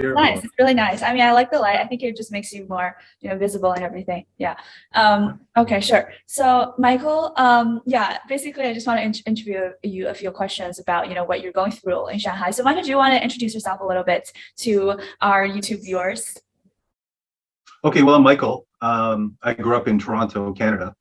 Nice. Or It's really nice. I mean, I like the light. I think it just makes you more, visible and everything. Yeah. Okay, sure. So, Michael, yeah, basically, I just want to interview you a few questions about, what you're going through in Shanghai. So, Michael, do you want to introduce yourself a little bit to our YouTube viewers? okay, well, I'm Michael. I grew up in Toronto, Canada,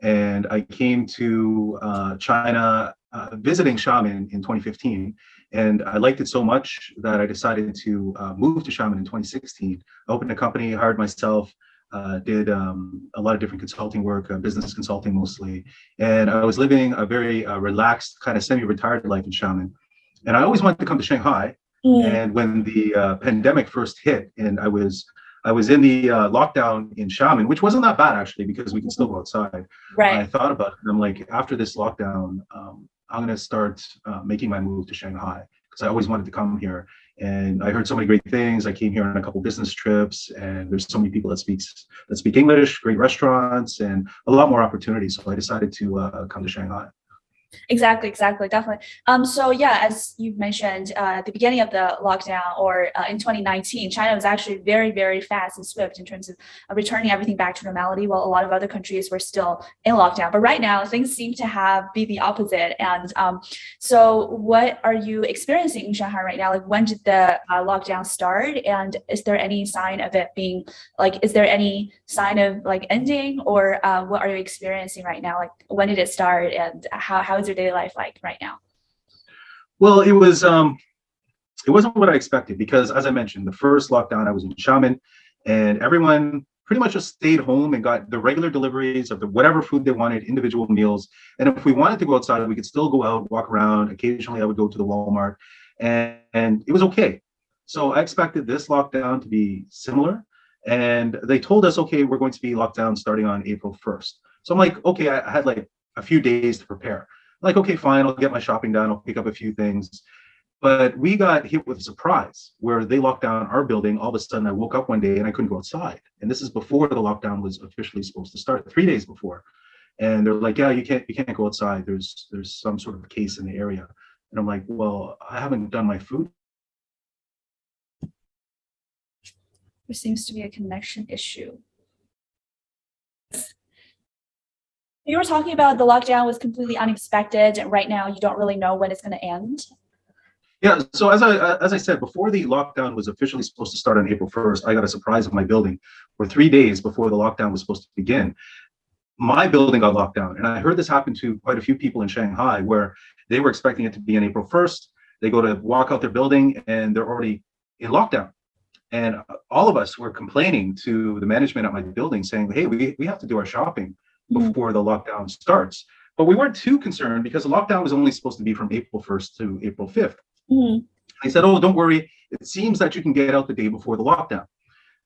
and I came to China visiting Xiamen in 2015. And I liked it so much that I decided to move to Xiamen in 2016. I opened a company, hired myself, did a lot of different consulting work, business consulting mostly. And I was living a very relaxed, kind of semi-retired life in Xiamen. And I always wanted to come to Shanghai. Mm, And when the pandemic first hit, and I was in the lockdown in Xiamen, which wasn't that bad actually because we could still go outside. I right. thought about it. And I'm like, after this lockdown, I'm going to start making my move to Shanghai because I always wanted to come here. And I heard so many great things. I came here on a couple business trips, and there's so many people that speak English, great restaurants, and a lot more opportunities. So I decided to come to Shanghai. Exactly, exactly, definitely. So yeah, as you've mentioned, at the beginning of the lockdown or in 2019, China was actually very, very fast and swift in terms of returning everything back to normality, while a lot of other countries were still in lockdown. But right now, things seem to have be the opposite. And so, what are you experiencing in Shanghai right now? Like, when did the lockdown start? And is there any sign of it being like? Is there any sign of like ending, or what are you experiencing right now? Like, when did it start, and how is your daily life like right now? Well, it wasn't what I expected because, as I mentioned, the first lockdown I was in Xiamen, and everyone pretty much just stayed home and got the regular deliveries of the whatever food they wanted, individual meals. And if we wanted to go outside, we could still go out, walk around. Occasionally, I would go to the Walmart, and it was okay. So I expected this lockdown to be similar, and they told us, okay, we're going to be locked down starting on April 1st. So I'm like, okay, I had like a few days to prepare. Like, okay, fine, I'll get my shopping done. I'll pick up a few things. But we got hit with a surprise where they locked down our building. All of a sudden, I woke up one day and I couldn't go outside. And this is before the lockdown was officially supposed to start, 3 days before. And they're like, "Yeah, you can't go outside. There's some sort of case in the area." And I'm like, "Well, I haven't done my food." There seems to be a connection issue. You were talking about the lockdown was completely unexpected, and right now you don't really know when it's going to end. Yeah. So as I said before, the lockdown was officially supposed to start on April 1st. I got a surprise in my building, where 3 days before the lockdown was supposed to begin, my building got locked down. And I heard this happen to quite a few people in Shanghai where they were expecting it to be on April 1st. They go to walk out their building and they're already in lockdown. And all of us were complaining to the management at my building saying, hey, we have to do our shopping Mhm. before the lockdown starts. But we weren't too concerned because the lockdown was only supposed to be from April 1st to April 5th. Mhm. They said, oh, don't worry. It seems that you can get out the day before the lockdown.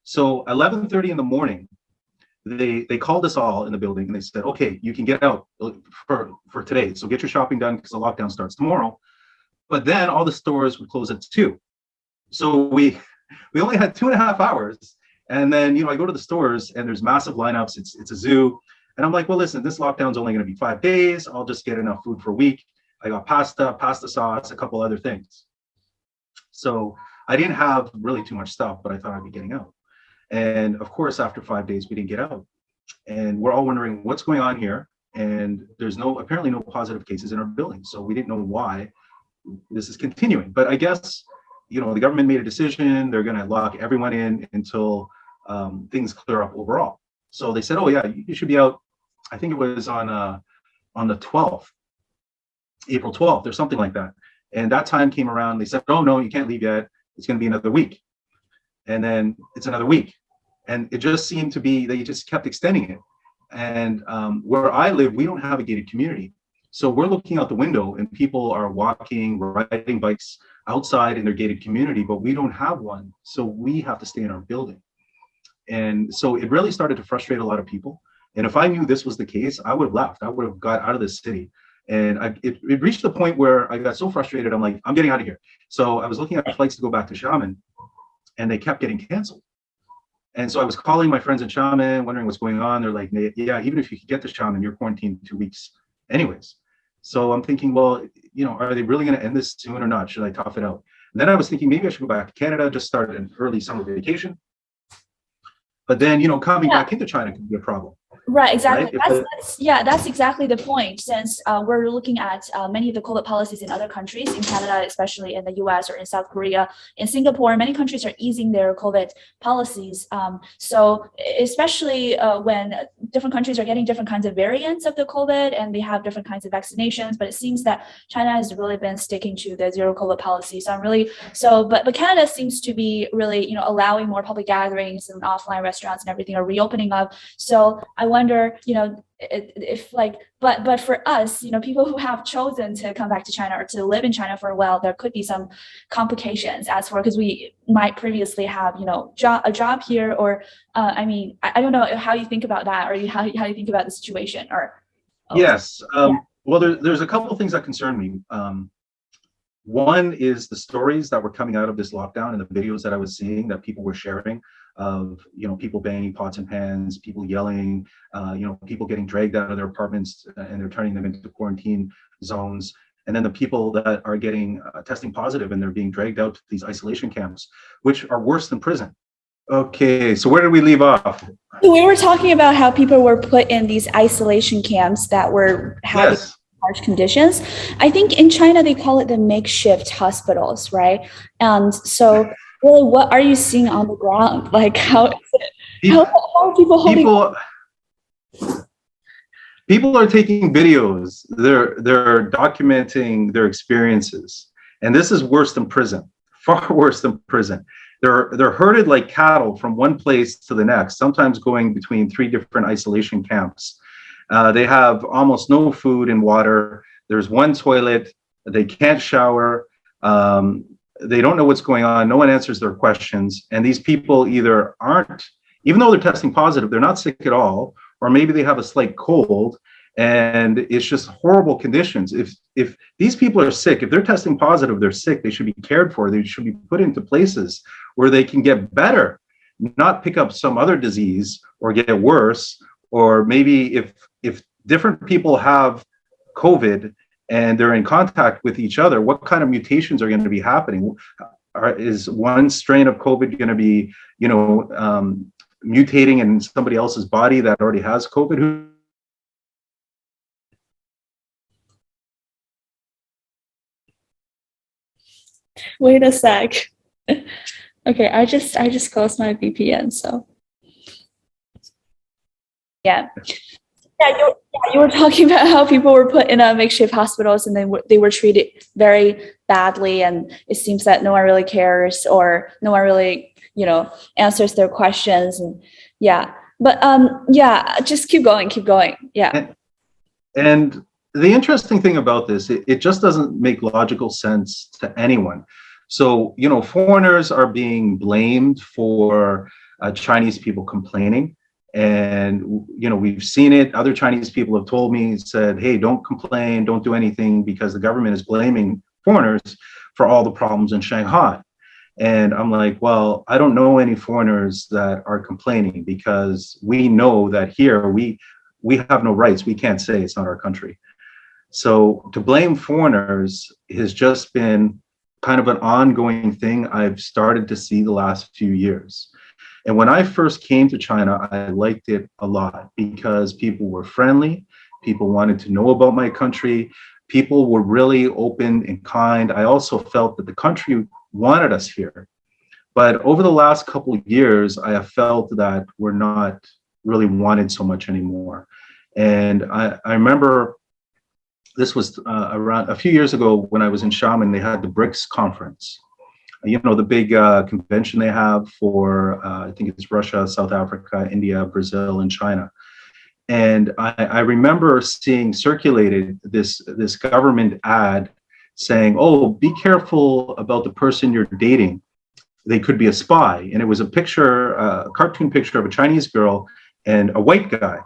So 11:30 in the morning, they called us all in the building and they said, okay, you can get out for today. So get your shopping done because the lockdown starts tomorrow. But then all the stores would close at 2. So we only had 2.5 hours. And then, I go to the stores and there's massive lineups. It's a zoo. And I'm like, well, listen, this lockdown's only going to be 5 days. I'll just get enough food for a week. I got pasta sauce, a couple other things. So I didn't have really too much stuff, but I thought I'd be getting out. And of course, after 5 days, we didn't get out. And we're all wondering what's going on here. And there's apparently no positive cases in our building. So we didn't know why this is continuing. But I guess, the government made a decision. They're going to lock everyone in until things clear up overall. So they said, oh, yeah, you should be out. I think it was on the 12th, April 12th or something like that. And that time came around. They said, oh, no, you can't leave yet. It's going to be another week. And then it's another week. And it just seemed to be, they just kept extending it. And where I live, we don't have a gated community. So we're looking out the window and people are walking, riding bikes outside in their gated community, but we don't have one. So we have to stay in our building. And so it really started to frustrate a lot of people. And if I knew this was the case, I would have left. I would have got out of the city. And it reached the point where I got so frustrated. I'm like, I'm getting out of here. So I was looking at flights to go back to Xiamen, and they kept getting canceled. And so I was calling my friends in Xiamen, wondering what's going on. They're like, yeah, even if you could get to Xiamen, you're quarantined 2 weeks anyways. So I'm thinking, well, are they really going to end this soon or not? Should I tough it out? And then I was thinking maybe I should go back to Canada, just start an early summer vacation. But then, coming Yeah. back into China could be a problem, Right, exactly. right? If Yeah, that's exactly the point. Since we're looking at many of the COVID policies in other countries, in Canada, especially in the US or in South Korea, in Singapore, many countries are easing their COVID policies. So especially when different countries are getting different kinds of variants of the COVID and they have different kinds of vaccinations, but it seems that China has really been sticking to the zero COVID policy. So but Canada seems to be really, allowing more public gatherings and offline restaurants and everything are reopening up. So I wonder, if but for us, people who have chosen to come back to China or to live in China for a while, there could be some complications as for, because we might previously have, a job here, or I don't know how you think about that, or how you think about the situation, or Yes. yeah. Well, there's a couple of things that concern me. One is the stories that were coming out of this lockdown and the videos that I was seeing that people were sharing of, people banging pots and pans, people yelling, people getting dragged out of their apartments and they're turning them into quarantine zones. And then the people that are getting testing positive and they're being dragged out to these isolation camps, which are worse than prison. Okay, so where did we leave off? We were talking about how people were put in these isolation camps that were having Yes. harsh conditions. I think in China they call it the makeshift hospitals, right? And so, really, what are you seeing on the ground? Like, how are people holding? People are taking videos. They're documenting their experiences, and this is worse than prison. Far worse than prison. They're herded like cattle from one place to the next, sometimes going between 3 different isolation camps. They have almost no food and water. There's one toilet. They can't shower. They don't know what's going on. No one answers their questions. And these people either aren't, even though they're testing positive, they're not sick at all, or maybe they have a slight cold, and it's just horrible conditions. If these people are sick, if they're testing positive, they're sick, they should be cared for. They should be put into places where they can get better, not pick up some other disease or get worse. Or maybe if different people have COVID and they're in contact with each other, what kind of mutations are going to be happening? Is one strain of COVID going to be, mutating in somebody else's body that already has COVID? Wait a sec. Okay, I just closed my VPN, so yeah. You were talking about how people were put in makeshift hospitals and they were treated very badly, and it seems that no one really cares, or no one really, answers their questions, and yeah. But just keep going. Yeah. And the interesting thing about this, it just doesn't make logical sense to anyone. So, foreigners are being blamed for Chinese people complaining. And, we've seen it. Other Chinese people have told me, said, hey, don't complain, don't do anything, because the government is blaming foreigners for all the problems in Shanghai. And I'm like, well, I don't know any foreigners that are complaining, because we know that here we have no rights. We can't say it's not our country. So to blame foreigners has just been kind of an ongoing thing I've started to see the last few years. And when I first came to China, I liked it a lot because people were friendly. People wanted to know about my country. People were really open and kind. I also felt that the country wanted us here. But over the last couple of years, I have felt that we're not really wanted so much anymore. And I remember this was around a few years ago when I was in Xiamen. They had the BRICS conference. The big convention they have for, I think it's Russia, South Africa, India, Brazil, and China. And I remember seeing circulated this government ad saying, oh, be careful about the person you're dating. They could be a spy. And it was a picture, a cartoon picture of a Chinese girl and a white guy.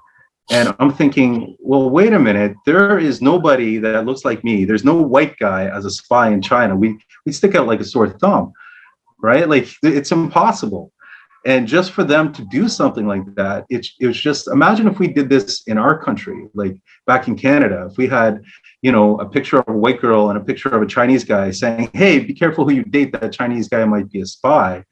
And I'm thinking, well, wait a minute, there is nobody that looks like me. There's no white guy as a spy in China. We stick out like a sore thumb, right? Like, it's impossible. And just for them to do something like that, it was just, imagine if we did this in our country, like back in Canada, if we had, a picture of a white girl and a picture of a Chinese guy saying, hey, be careful who you date, that Chinese guy might be a spy.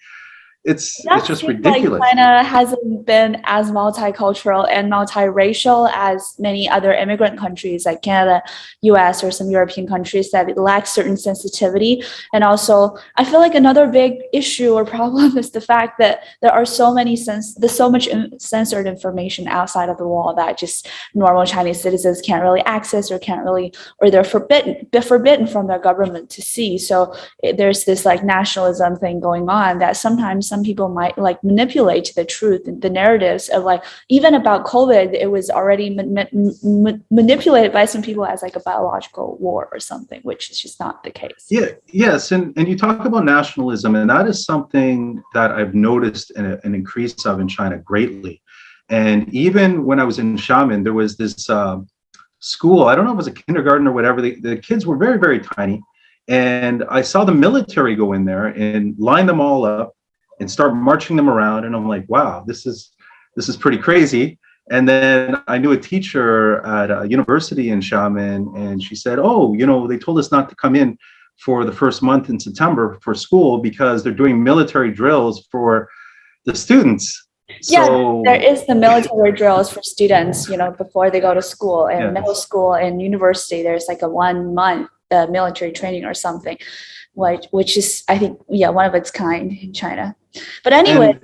It's That just seems like ridiculous. China hasn't been as multicultural and multiracial as many other immigrant countries like Canada, US, or some European countries that it lacks certain sensitivity. And also, I feel like another big issue or problem is the fact that there are there's so much censored information outside of the wall that just normal Chinese citizens can't really access or can't really, or they're forbidden from their government to see. So there's this like nationalism thing going on that sometimes some people might like manipulate the truth and the narratives of like even about COVID. It was already manipulated by some people as like a biological war or something, which is just not the case. Yeah, yes, and you talk about nationalism, and that is something that I've noticed an increase of in China greatly. And even when I was in Xiamen, there was this school. I don't know if it was a kindergarten or whatever. The kids were very, very tiny, and I saw the military go in there and line them all up and start marching them around. And I'm like, wow, this is pretty crazy. And then I knew a teacher at a university in Xiamen, and she said, oh, they told us not to come in for the first month in September for school because they're doing military drills for the students. Yeah, there is the military drills for students, before they go to school. In middle school and university, there's like a 1 month military training or something, which is, I think, one of its kind in China. But anyway,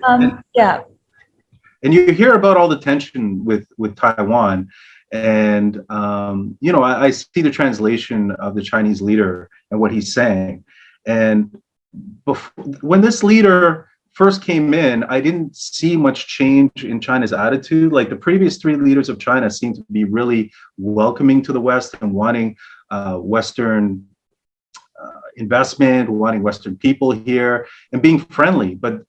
yeah. And you hear about all the tension with Taiwan, and I see the translation of the Chinese leader and what he's saying. And when this leader first came in, I didn't see much change in China's attitude. Like the previous three leaders of China seemed to be really welcoming to the West and wanting Western investment, wanting Western people here and being friendly. But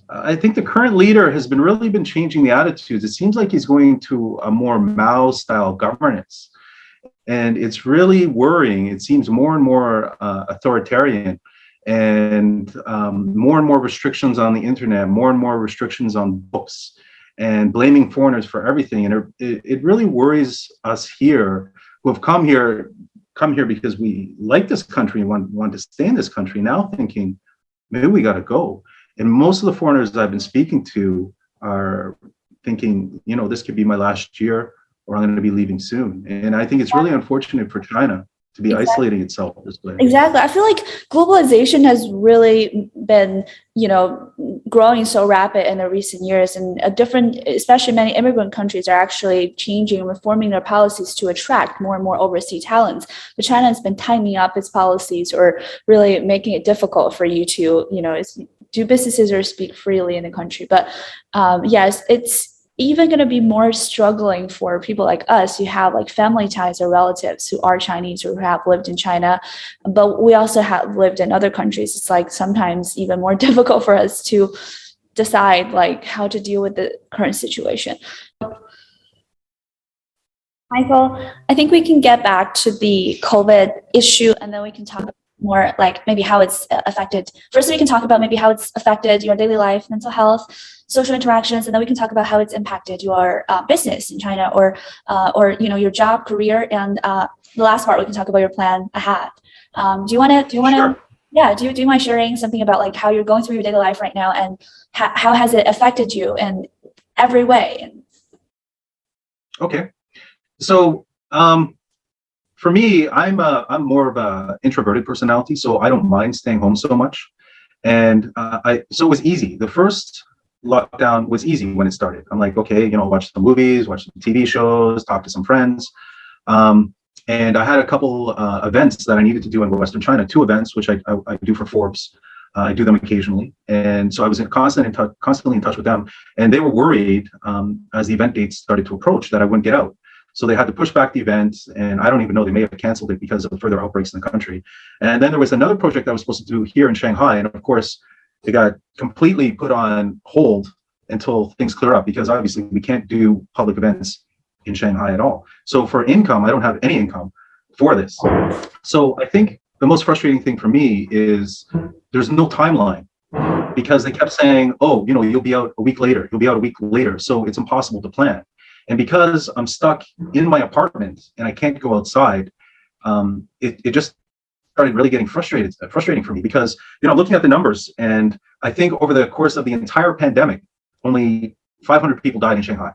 I think the current leader has really been changing the attitudes. It seems like he's going to a more Mao style governance. And it's really worrying. It seems more and more authoritarian, and more restrictions on the internet, more and more restrictions on books, and blaming foreigners for everything. And it really worries us here who have come here because we like this country and want to stay in this country, now thinking, maybe we got to go. And most of the foreigners I've been speaking to are thinking, this could be my last year, or I'm going to be leaving soon. And I think it's really unfortunate for China to be isolating itself this way. Exactly. I feel like globalization has really been, growing so rapid in the recent years, and especially many immigrant countries are actually changing and reforming their policies to attract more and more overseas talents. But China has been tightening up its policies or really making it difficult for you to, do businesses or speak freely in the country. But yes, it's even going to be more struggling for people like us who have like family ties or relatives who are Chinese or who have lived in China, but we also have lived in other countries. It's like sometimes even more difficult for us to decide like how to deal with the current situation. Michael, I think we can get back to the COVID issue, and then we can talk more like maybe how it's affected. First, we can talk about maybe how it's affected your daily life, mental health, social interactions, and then we can talk about how it's impacted your business in China, or your job, career, and the last part we can talk about your plan ahead. Do you want to? Sure. Yeah. Do you mind sharing something about like how you're going through your daily life right now, and how has it affected you in every way? Okay. So for me, I'm more of a introverted personality, so I don't mind staying home so much. And so it was easy. The first lockdown was easy when it started. I'm like, okay, watch some movies, watch some TV shows, talk to some friends. And I had a couple events that I needed to do in Western China, 2 events, which I do for Forbes. I do them occasionally. And so I was constantly in touch with them. And they were worried as the event dates started to approach that I wouldn't get out. So they had to push back the event, and I don't even know, they may have canceled it because of further outbreaks in the country. And then there was another project I was supposed to do here in Shanghai. And of course, it got completely put on hold until things clear up, because obviously we can't do public events in Shanghai at all. So for income, I don't have any income for this. So I think the most frustrating thing for me is there's no timeline, because they kept saying, oh, you'll be out a week later, you'll be out a week later. So it's impossible to plan. And because I'm stuck in my apartment and I can't go outside, it just started really getting frustrating for me because, I'm looking at the numbers, and I think over the course of the entire pandemic, only 500 people died in Shanghai,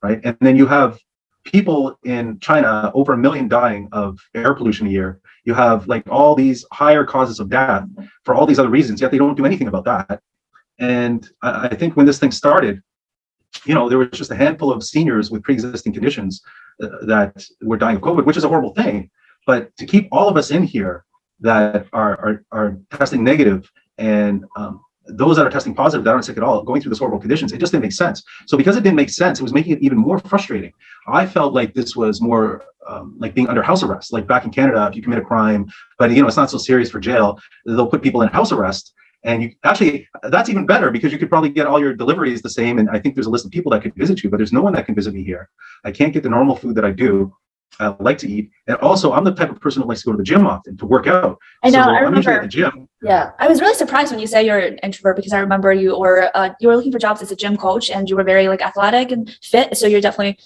right? And then you have people in China, over 1 million dying of air pollution a year. You have like all these higher causes of death for all these other reasons, yet they don't do anything about that. And I think when this thing started, there was just a handful of seniors with pre-existing conditions that were dying of COVID, which is a horrible thing. But to keep all of us in here that are testing negative, and those that are testing positive that aren't sick at all, going through this horrible conditions, it just didn't make sense. So because it didn't make sense, it was making it even more frustrating. I felt like this was more like being under house arrest. Like back in Canada, if you commit a crime, but it's not so serious for jail, they'll put people in house arrest. And you actually, that's even better because you could probably get all your deliveries the same. And I think there's a list of people that could visit you, but there's no one that can visit me here. I can't get the normal food that I do. I like to eat. And also, I'm the type of person who likes to go to the gym often to work out. I know. So I I'm remember. usually at the gym. Yeah, I was really surprised when you say you're an introvert because I remember you were looking for jobs as a gym coach and you were very like athletic and fit. So you're definitely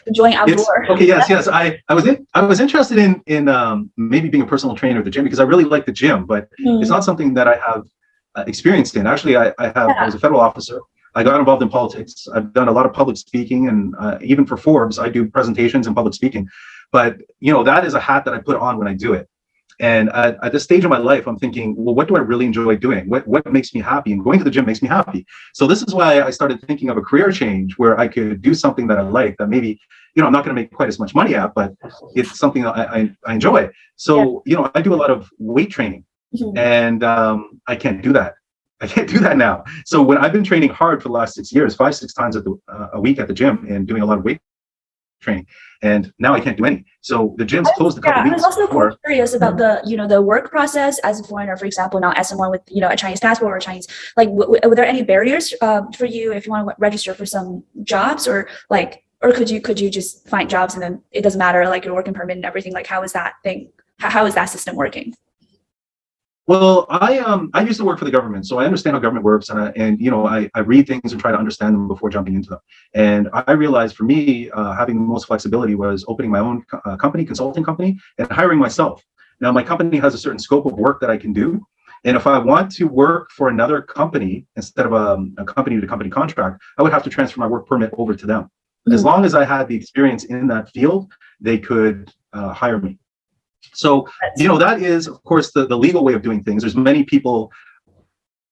enjoying outdoor. Okay. Yes. I was interested in maybe being a personal trainer at the gym because I really like the gym, but it's not something that I have experienced in. Actually, I was a federal officer. I got involved in politics. I've done a lot of public speaking, and even for Forbes, I do presentations and public speaking. But that is a hat that I put on when I do it. And at this stage of my life, I'm thinking, well, what do I really enjoy doing? What makes me happy? And going to the gym makes me happy. So this is why I started thinking of a career change where I could do something that I like, that maybe I'm not going to make quite as much money at, but it's something I enjoy. So I do a lot of weight training, and I can't do that. I can't do that now. So when I've been training hard for the last 6 years, 5-6 times a week at the gym and doing a lot of weight training, and now I can't do any. So the gym's closed a couple weeks. I was also curious about the work process as a foreigner, for example, now as someone with a Chinese passport or Chinese, like were there any barriers for you if you want to register for some jobs, or could you just find jobs and then it doesn't matter, like your working permit and everything? Like how is that system working? Well, I used to work for the government, so I understand how government works, and I read things and try to understand them before jumping into them. And I realized for me, having the most flexibility was opening my own consulting company, and hiring myself. Now, my company has a certain scope of work that I can do, and if I want to work for another company instead of a company-to-company contract, I would have to transfer my work permit over to them. As long as I had the experience in that field, they could hire me. So, that is, of course, the legal way of doing things. There's many people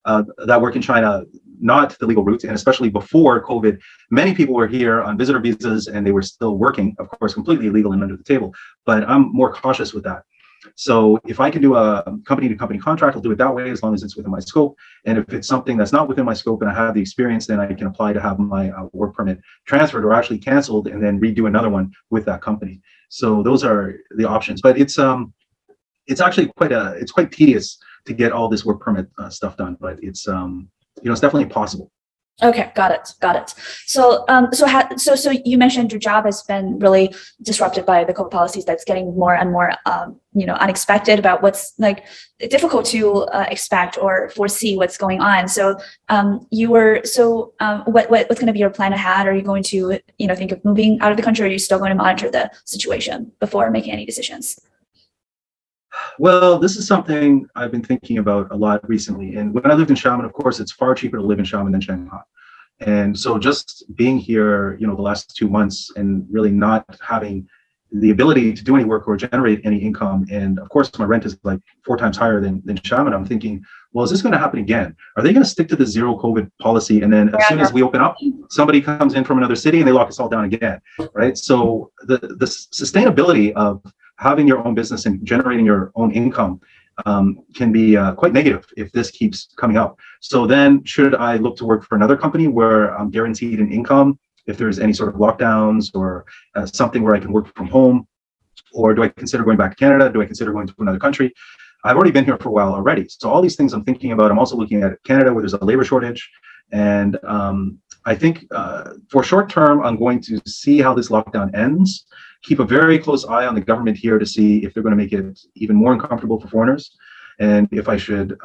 that work in China, not the legal route, and especially before COVID, many people were here on visitor visas and they were still working, of course, completely illegal and under the table. But I'm more cautious with that. So if I can do a company-to-company contract, I'll do it that way as long as it's within my scope. And if it's something that's not within my scope and I have the experience, then I can apply to have my work permit transferred or actually canceled and then redo another one with that company. So those are the options. But it's actually quite tedious to get all this work permit stuff done. But it's definitely possible. Okay, got it. So, so you mentioned your job has been really disrupted by the COVID policies. That's getting more and more, unexpected about what's like difficult to expect or foresee what's going on. So, what's going to be your plan ahead? Are you going to, think of moving out of the country, or are you still going to monitor the situation before making any decisions? Well, this is something I've been thinking about a lot recently. And when I lived in Xiamen, of course, it's far cheaper to live in Xiamen than Shanghai. And so just being here, the last 2 months and really not having the ability to do any work or generate any income. And of course, my rent is like 4 times higher than Xiamen. I'm thinking, well, is this going to happen again? Are they going to stick to the zero COVID policy? And then as soon as we open up, somebody comes in from another city and they lock us all down again, right? So the sustainability of having your own business and generating your own income can be quite negative if this keeps coming up. So then should I look to work for another company where I'm guaranteed an income if there's any sort of lockdowns or something where I can work from home? Or do I consider going back to Canada? Do I consider going to another country? I've already been here for a while already. So all these things I'm thinking about. I'm also looking at Canada where there's a labor shortage. And I think for short term, I'm going to see how this lockdown ends. Keep a very close eye on the government here to see if they're going to make it even more uncomfortable for foreigners, and if I should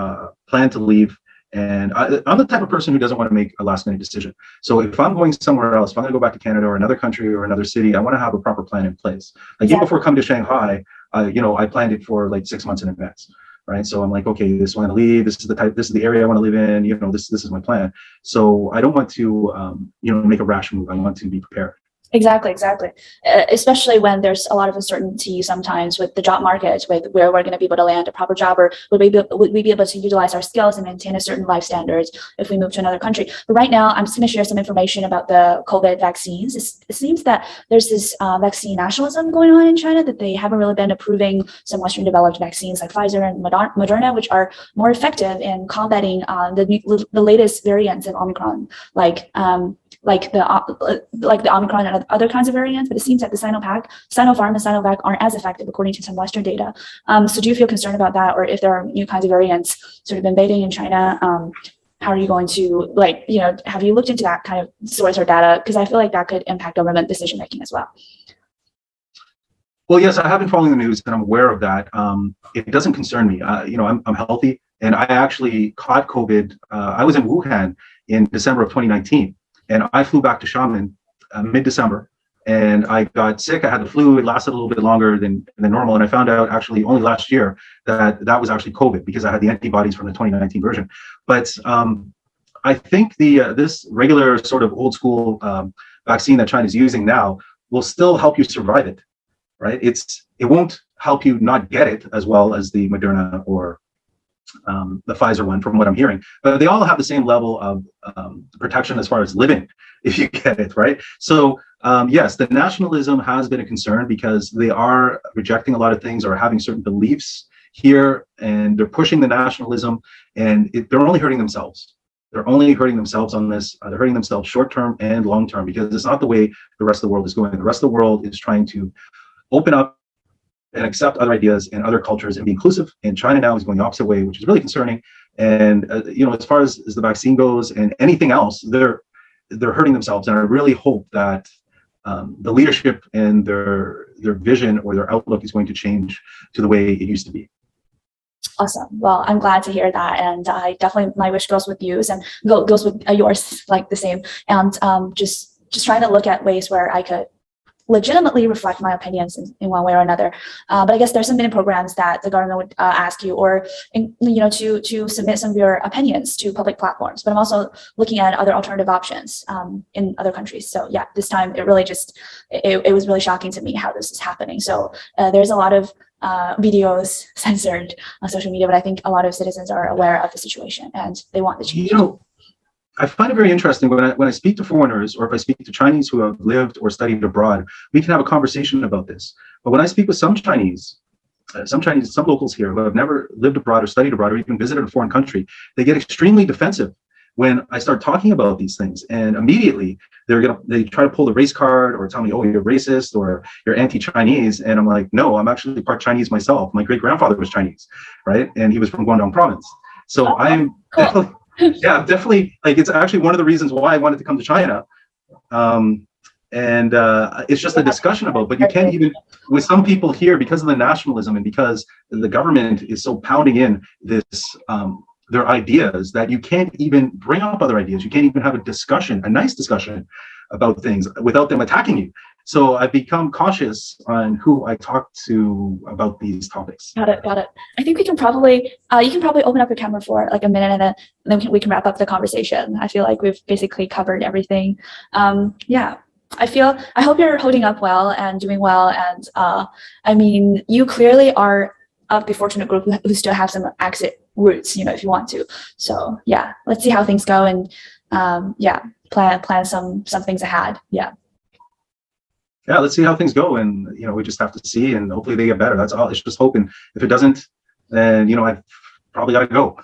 plan to leave And I'm the type of person who doesn't want to make a last minute decision. So if I'm going somewhere else, if I'm going to go back to Canada or another country or another city, I want to have a proper plan in place. Like even before coming to Shanghai, I planned it for like 6 months in advance. Right. So I'm like, okay, this is when I leave. This is the area I want to live in. This is my plan. So I don't want to, make a rash move. I want to be prepared. Exactly, exactly. Especially when there's a lot of uncertainty sometimes with the job market, with where we're going to be able to land a proper job, or would we be able to utilize our skills and maintain a certain life standards if we move to another country. But right now, I'm just going to share some information about the COVID vaccines. It seems that there's this vaccine nationalism going on in China, that they haven't really been approving some Western developed vaccines like Pfizer and Moderna, which are more effective in combating the latest variants of Omicron, like the Omicron and other kinds of variants, but it seems that the Sinopharm and Sinovac aren't as effective according to some Western data. So do you feel concerned about that, or if there are new kinds of variants sort of invading in China? How are you going to, have you looked into that kind of source or data? Because I feel like that could impact government decision making as well. Well, yes, I have been following the news and I'm aware of that. It doesn't concern me. I'm healthy, and I actually caught COVID. I was in Wuhan in December of 2019. And I flew back to Xiamen mid-December, and I got sick. I had the flu. It lasted a little bit longer than normal, and I found out actually only last year that was actually COVID, because I had the antibodies from the 2019 version. But I think this regular sort of old school vaccine that China is using now will still help you survive it, right? It won't help you not get it as well as the Moderna or the Pfizer one, from what I'm hearing, but they all have the same level of protection as far as living, if you get it, right? So yes, the nationalism has been a concern, because they are rejecting a lot of things or having certain beliefs here, and they're pushing the nationalism, and they're only hurting themselves. They're only hurting themselves on this. They're hurting themselves short-term and long-term, because it's not the way the rest of the world is going. The rest of the world is trying to open up and accept other ideas and other cultures and be inclusive. And China now is going the opposite way, which is really concerning. And as far as the vaccine goes and anything else, they're hurting themselves. And I really hope that the leadership and their vision or their outlook is going to change to the way it used to be. Awesome. Well, I'm glad to hear that, and I definitely, my wish goes with yours and goes with yours, like the same. And just trying to look at ways where I could legitimately reflect my opinions in one way or another. But I guess there's some many programs that the government would ask you, or to submit some of your opinions to public platforms. But I'm also looking at other alternative options in other countries. So yeah, this time it really it was really shocking to me how this is happening. So there's a lot of videos censored on social media, but I think a lot of citizens are aware of the situation and they want the change. I find it very interesting when I speak to foreigners, or if I speak to Chinese who have lived or studied abroad, we can have a conversation about this. But when I speak with some locals here who have never lived abroad or studied abroad or even visited a foreign country, they get extremely defensive when I start talking about these things. And immediately they try to pull the race card or tell me, oh, you're racist or you're anti-Chinese. And I'm like, no, I'm actually part Chinese myself. My great-grandfather was Chinese, right? And he was from Guangdong province. So I'm definitely... Yeah, definitely. Like, it's actually one of the reasons why I wanted to come to China. It's just a discussion about, but you can't even, with some people here, because of the nationalism and because the government is so pounding in this, their ideas, that you can't even bring up other ideas. You can't even have a nice discussion about things without them attacking you. So I've become cautious on who I talk to about these topics. Got it. I think we can probably, you can probably open up your camera for like a minute, and then we can wrap up the conversation. I feel like we've basically covered everything. Yeah, I hope you're holding up well and doing well. And I mean, you clearly are of the fortunate group who still have some exit routes, if you want to. So yeah, let's see how things go, and plan some things ahead. Yeah, let's see how things go, and we just have to see, and hopefully they get better. That's all. It's just hoping. If it doesn't, then I probably got to go.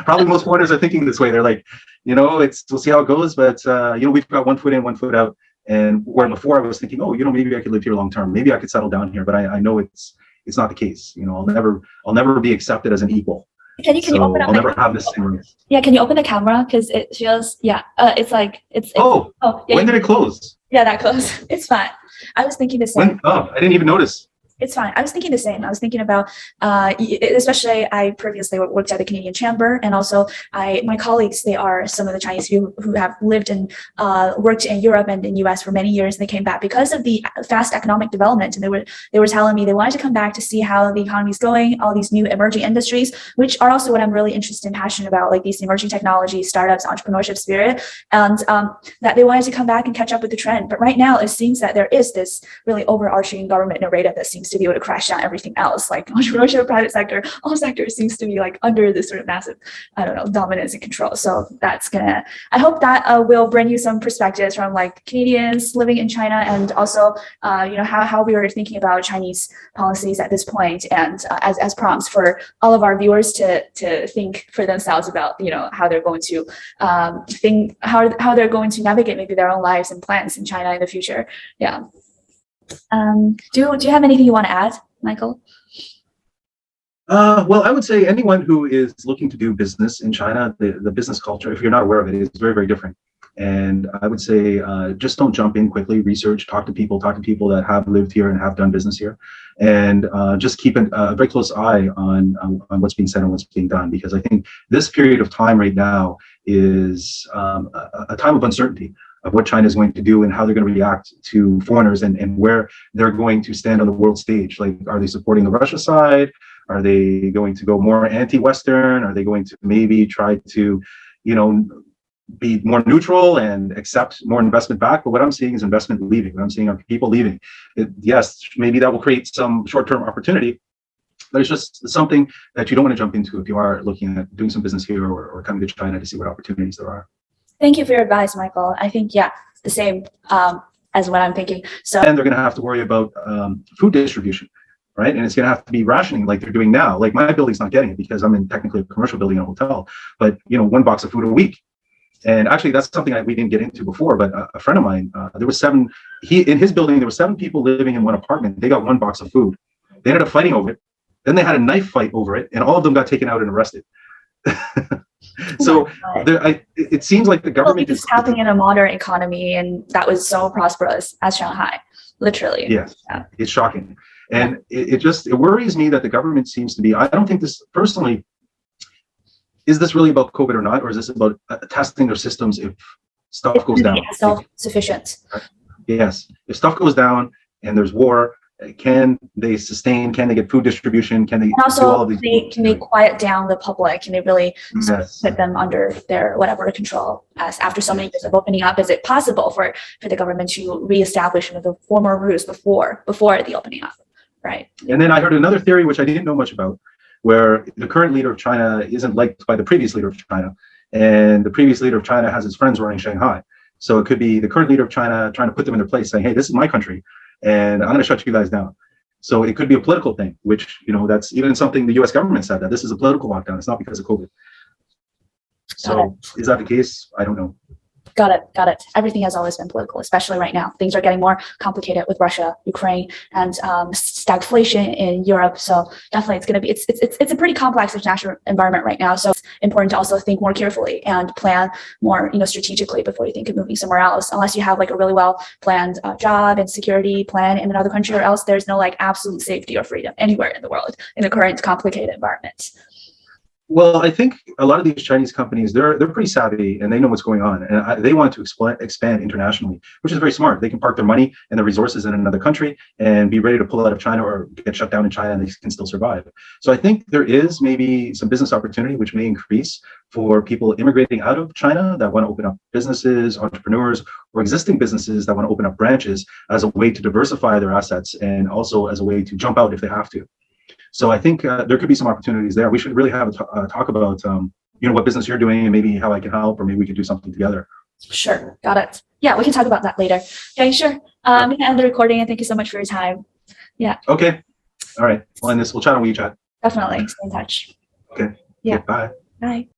Probably most foreigners are thinking this way. They're like, we'll see how it goes, but we've got 1 foot in, 1 foot out. And where before I was thinking, oh, maybe I could live here long term. Maybe I could settle down here. But I know it's not the case. I'll never be accepted as an equal. Can you open up? I'll never have this thing. Yeah, can you open the camera? Because it feels, it's like it's. Oh, yeah, when did it close? Yeah, that close. It's fine. I was thinking the same. I didn't even notice. It's fine. I was thinking the same. I was thinking about, especially I previously worked at the Canadian Chamber, and also my colleagues, they are some of the Chinese who have lived and worked in Europe and in US for many years, and they came back because of the fast economic development. And they were telling me they wanted to come back to see how the economy is going, all these new emerging industries, which are also what I'm really interested and passionate about, like these emerging technologies, startups, entrepreneurship spirit, and that they wanted to come back and catch up with the trend. But right now, it seems that there is this really overarching government narrative that seems to be able to crash down everything else, like entrepreneurship, private sector, all sectors seems to be like under this sort of massive, I don't know, dominance and control. So that's gonna, I hope that will bring you some perspectives from like Canadians living in China, and also how we are thinking about Chinese policies at this point, and as prompts for all of our viewers to think for themselves about how they're going to think, how they're going to navigate maybe their own lives and plans in China in the future. Yeah. Do you have anything you want to add, Michael? Well, I would say anyone who is looking to do business in China, the business culture, if you're not aware of it, is very, very different. And I would say just don't jump in quickly, research, talk to people that have lived here and have done business here, and just keep a very close eye on what's being said and what's being done, because I think this period of time right now is a time of uncertainty of what China is going to do and how they're going to react to foreigners, and where they're going to stand on the world stage. Like, are they supporting the Russia side? Are they going to go more anti-Western? Are they going to maybe try to, be more neutral and accept more investment back? But what I'm seeing is investment leaving. What I'm seeing are people leaving. Yes, maybe that will create some short-term opportunity, but it's just something that you don't want to jump into if you are looking at doing some business here, or coming to China to see what opportunities there are. Thank you for your advice, Michael. I think, the same as what I'm thinking. So, and they're going to have to worry about food distribution, right? And it's going to have to be rationing like they're doing now. Like, my building's not getting it because I'm in technically a commercial building in a hotel, but one box of food a week. And actually, that's something we didn't get into before, but a friend of mine, there was in his building, there were 7 people living in one apartment. They got 1 box of food. They ended up fighting over it. Then they had a knife fight over it, and all of them got taken out and arrested. So it seems like the government is happening in a modern economy, and that was so prosperous as Shanghai, literally. Yes, It's shocking. And it worries me that the government seems to be, I don't think this personally, is this really about COVID or not? Or is this about testing their systems if stuff goes down? Self-sufficient. Yes. If stuff goes down and there's war, can they sustain? Can they get food distribution? Can they do all of these? Can they quiet down the public? Can they really put them under their whatever control? As after so many years of opening up, is it possible for the government to reestablish the former rules before the opening up? Right. And then I heard another theory, which I didn't know much about, where the current leader of China isn't liked by the previous leader of China, and the previous leader of China has his friends running Shanghai. So it could be the current leader of China trying to put them in their place, saying, hey, this is my country, and I'm going to shut you guys down. So it could be a political thing, which, that's even something the US government said, that this is a political lockdown. It's not because of COVID. So is that the case? I don't know. Got it. Everything has always been political, especially right now. Things are getting more complicated with Russia, Ukraine, and stagflation in Europe. So definitely, it's going to be it's a pretty complex international environment right now. So it's important to also think more carefully and plan more strategically before you think of moving somewhere else. Unless you have like a really well planned job and security plan in another country, or else there's no like absolute safety or freedom anywhere in the world in the current complicated environment. Well, I think a lot of these Chinese companies, they're pretty savvy, and they know what's going on, and they want to expand internationally, which is very smart. They can park their money and their resources in another country and be ready to pull out of China or get shut down in China, and they can still survive. So I think there is maybe some business opportunity which may increase for people immigrating out of China that want to open up businesses, entrepreneurs, or existing businesses that want to open up branches, as a way to diversify their assets, and also as a way to jump out if they have to. So I think there could be some opportunities there. We should really have a talk about, what business you're doing, and maybe how I can help, or maybe we could do something together. Sure. Got it. Yeah, we can talk about that later. Okay, sure. I'm going to end the recording, and thank you so much for your time. Yeah. Okay. All right. Well, in this, we'll chat on WeChat. Definitely. Stay in touch. Okay. Yeah. Okay, bye. Bye.